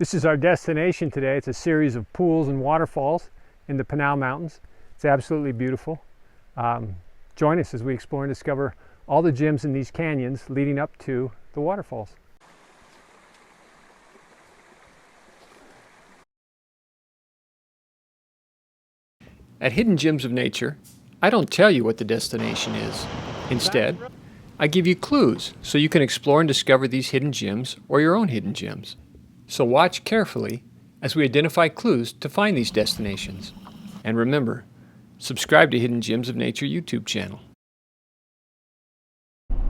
This is our destination today. It's a series of pools and waterfalls in the Pinal Mountains. It's absolutely beautiful. Join us as we explore and discover all the gems in these canyons leading up to the waterfalls. At Hidden Gems of Nature, I don't tell you what the destination is. Instead, I give you clues so you can explore and discover these hidden gems or your own hidden gems. So watch carefully as we identify clues to find these destinations. And remember, subscribe to Hidden Gems of Nature YouTube channel.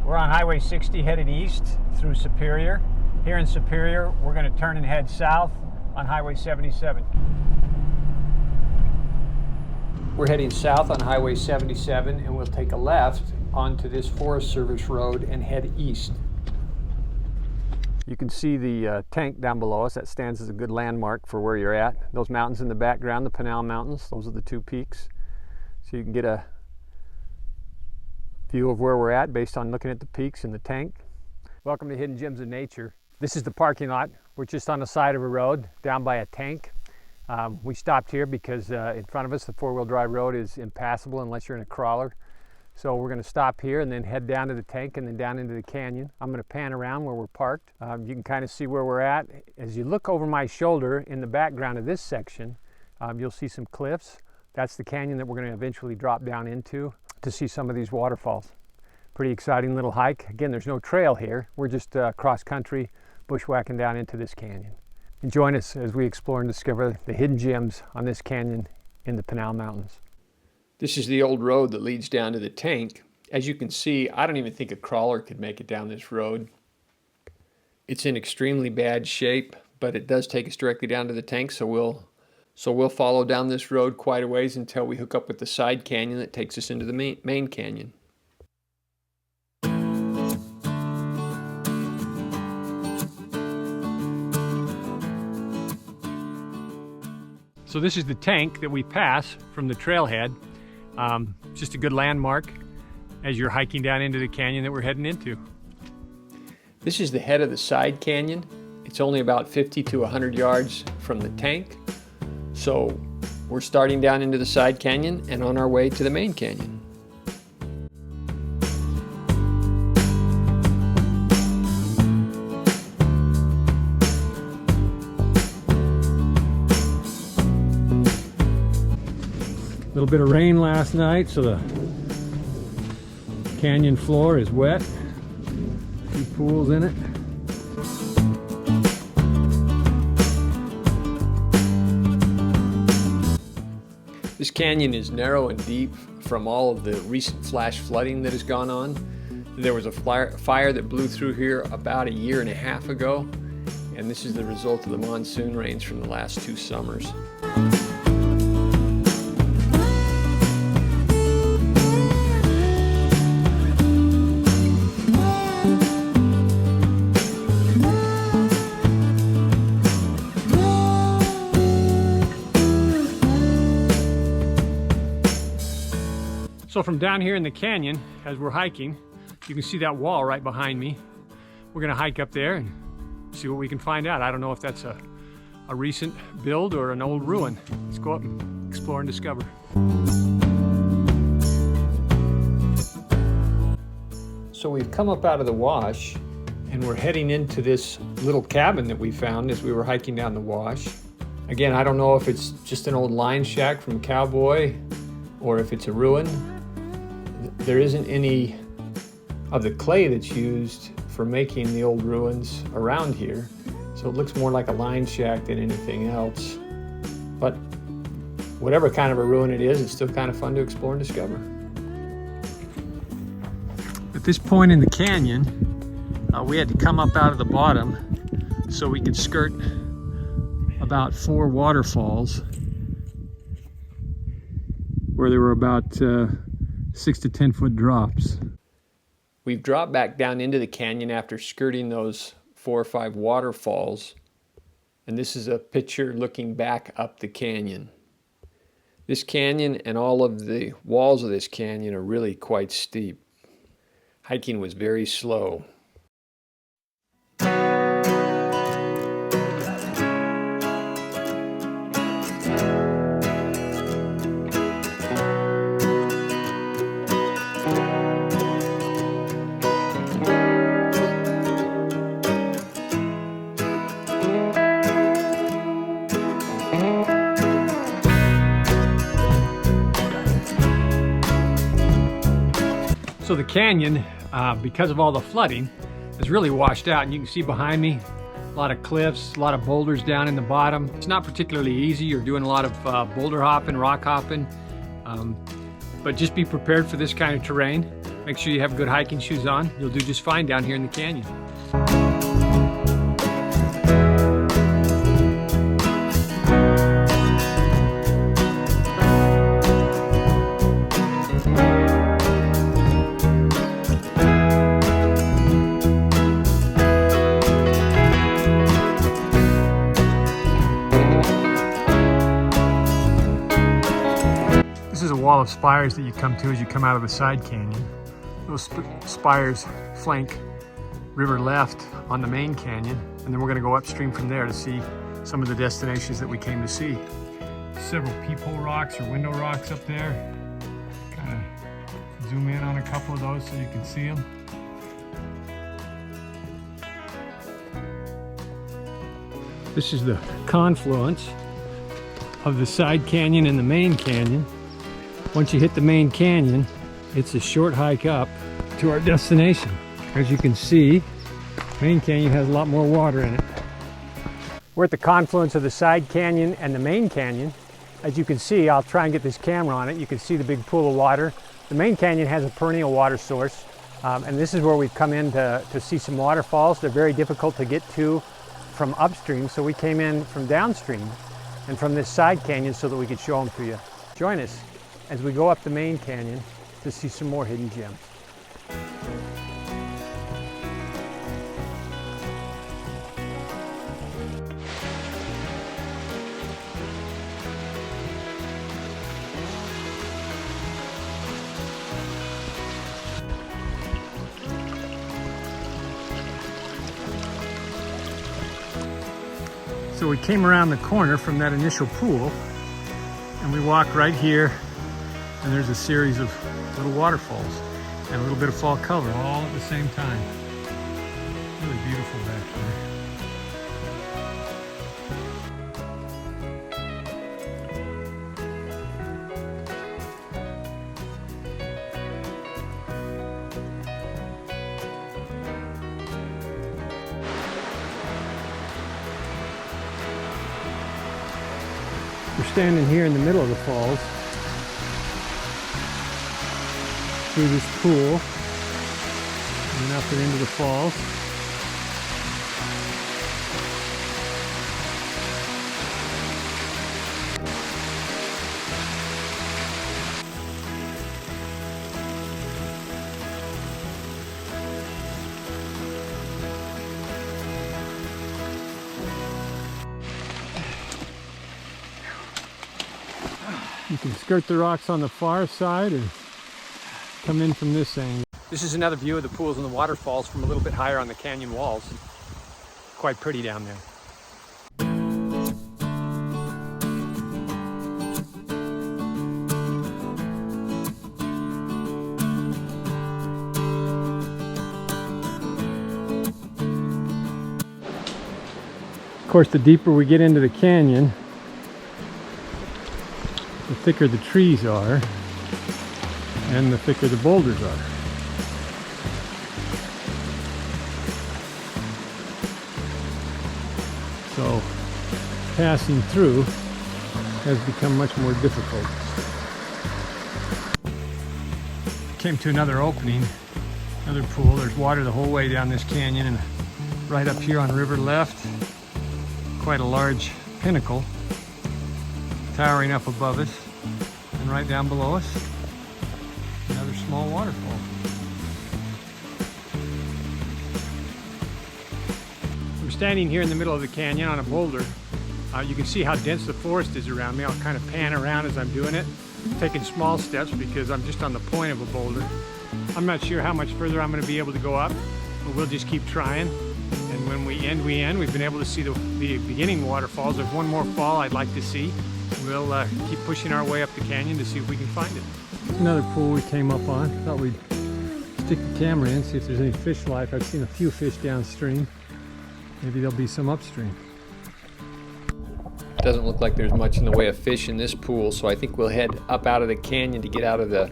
We're on Highway 60 headed east through Superior. Here in Superior, we're going to turn and head south on Highway 77. We're heading south on Highway 77 and we'll take a left onto this Forest Service road and head east. You can see the tank down below us. That stands as a good landmark for where you're at. Those mountains in the background, the Pinal Mountains, those are the two peaks. So you can get a view of where we're at based on looking at the peaks and the tank. Welcome to Hidden Gems of Nature. This is the parking lot. We're just on the side of a road down by a tank. We stopped here because in front of us the four-wheel drive road is impassable unless you're in a crawler. So we're going to stop here and then head down to the tank and then down into the canyon. I'm going to pan around where we're parked. You can kind of see where we're at. As you look over my shoulder in the background of this section, you'll see some cliffs. That's the canyon that we're going to eventually drop down into to see some of these waterfalls. Pretty exciting little hike. Again, there's no trail here. We're just cross-country bushwhacking down into this canyon. And join us as we explore and discover the hidden gems on this canyon in the Pinal Mountains. This is the old road that leads down to the tank. As you can see, I don't even think a crawler could make it down this road. It's in extremely bad shape, but it does take us directly down to the tank, so we'll follow down this road quite a ways until we hook up with the side canyon that takes us into the main canyon. So this is the tank that we pass from the trailhead. Just a good landmark as you're hiking down into the canyon that we're heading into. This is the head of the side canyon. It's only about 50 to 100 yards from the tank. So we're starting down into the side canyon and on our way to the main canyon. A little bit of rain last night, so the canyon floor is wet. A few pools in it. This canyon is narrow and deep from all of the recent flash flooding that has gone on. There was a fire that blew through here about a year and a half ago, and this is the result of the monsoon rains from the last 2 summers. So from down here in the canyon, as we're hiking, you can see that wall right behind me. We're gonna hike up there and see what we can find out. I don't know if that's a recent build or an old ruin. Let's go up and explore and discover. So we've come up out of the wash and we're heading into this little cabin that we found as we were hiking down the wash. Again, I don't know if it's just an old line shack from a cowboy or if it's a ruin. There isn't any of the clay that's used for making the old ruins around here, so it looks more like a line shack than anything else. But whatever kind of a ruin it is, it's still kind of fun to explore and discover. At this point in the canyon, we had to come up out of the bottom so we could skirt about 4 waterfalls where there were about 6 to 10 foot drops. We've dropped back down into the canyon after skirting those 4 or 5 waterfalls, and this is a picture looking back up the canyon. This canyon and all of the walls of this canyon are really quite steep. Hiking was very slow. So the canyon, because of all the flooding, is really washed out, and you can see behind me a lot of cliffs, a lot of boulders down in the bottom. It's not particularly easy. You're doing a lot of boulder hopping, rock hopping, but just be prepared for this kind of terrain. Make sure you have good hiking shoes on. You'll do just fine down here in the canyon. This is a wall of spires that you come to as you come out of the side canyon. Those spires flank river left on the main canyon, and then we're going to go upstream from there to see some of the destinations that we came to see. Several peephole rocks or window rocks up there. Kind of zoom in on a couple of those so you can see them. This is the confluence of the side canyon and the main canyon. Once you hit the main canyon, it's a short hike up to our destination. As you can see, main canyon has a lot more water in it. We're at the confluence of the side canyon and the main canyon. As you can see, I'll try and get this camera on it. You can see the big pool of water. The main canyon has a perennial water source, and this is where we've come in to see some waterfalls. They're very difficult to get to from upstream, so we came in from downstream and from this side canyon so that we could show them to you. Join us as we go up the main canyon to see some more hidden gems. So we came around the corner from that initial pool, and we walk right here, and there's a series of little waterfalls and a little bit of fall color all at the same time. Really beautiful back there. We're standing here in the middle of the falls, through this pool, and up and into the falls. You can skirt the rocks on the far side or come in from this angle. This is another view of the pools and the waterfalls from a little bit higher on the canyon walls. Quite pretty down there. Of course, the deeper we get into the canyon, the thicker the trees are and the thicker the boulders are. So passing through has become much more difficult. Came to another opening, another pool. There's water the whole way down this canyon, and right up here on river left, quite a large pinnacle towering up above us, and right down below us, another small waterfall. We're standing here in the middle of the canyon on a boulder. You can see how dense the forest is around me. I'll kind of pan around as I'm doing it, taking small steps because I'm just on the point of a boulder. I'm not sure how much further I'm going to be able to go up, but we'll just keep trying. And when we end, we end. We've been able to see the beginning waterfalls. There's one more fall I'd like to see. We'll keep pushing our way up the canyon to see if we can find it. Another pool we came up on. Thought we'd stick the camera in, see if there's any fish life. I've seen a few fish downstream. Maybe there'll be some upstream. Doesn't look like there's much in the way of fish in this pool, so I think we'll head up out of the canyon to get out of the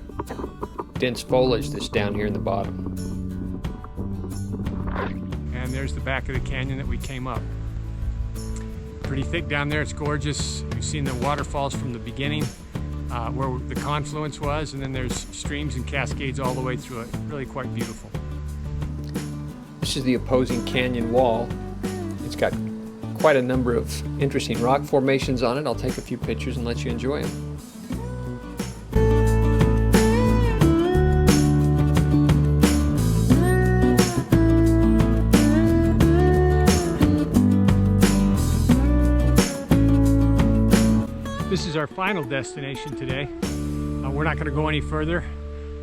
dense foliage that's down here in the bottom. And there's the back of the canyon that we came up. Pretty thick down there, it's gorgeous. We've seen the waterfalls from the beginning, where the confluence was, and then there's streams and cascades all the way through it. Really quite beautiful. This is the opposing canyon wall. It's got quite a number of interesting rock formations on it. I'll take a few pictures and let you enjoy them. This is our final destination today. We're not going to go any further.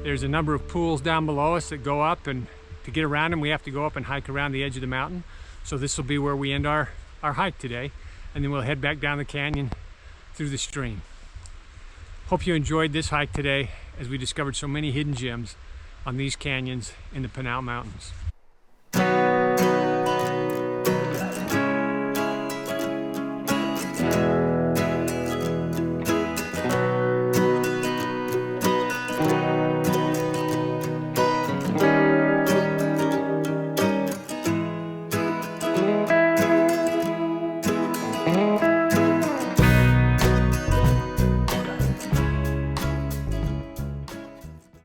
There's a number of pools down below us that go up, and to get around them we have to go up and hike around the edge of the mountain. So this will be where we end our hike today, and then we'll head back down the canyon through the stream. Hope you enjoyed this hike today as we discovered so many hidden gems on these canyons in the Pinal Mountains.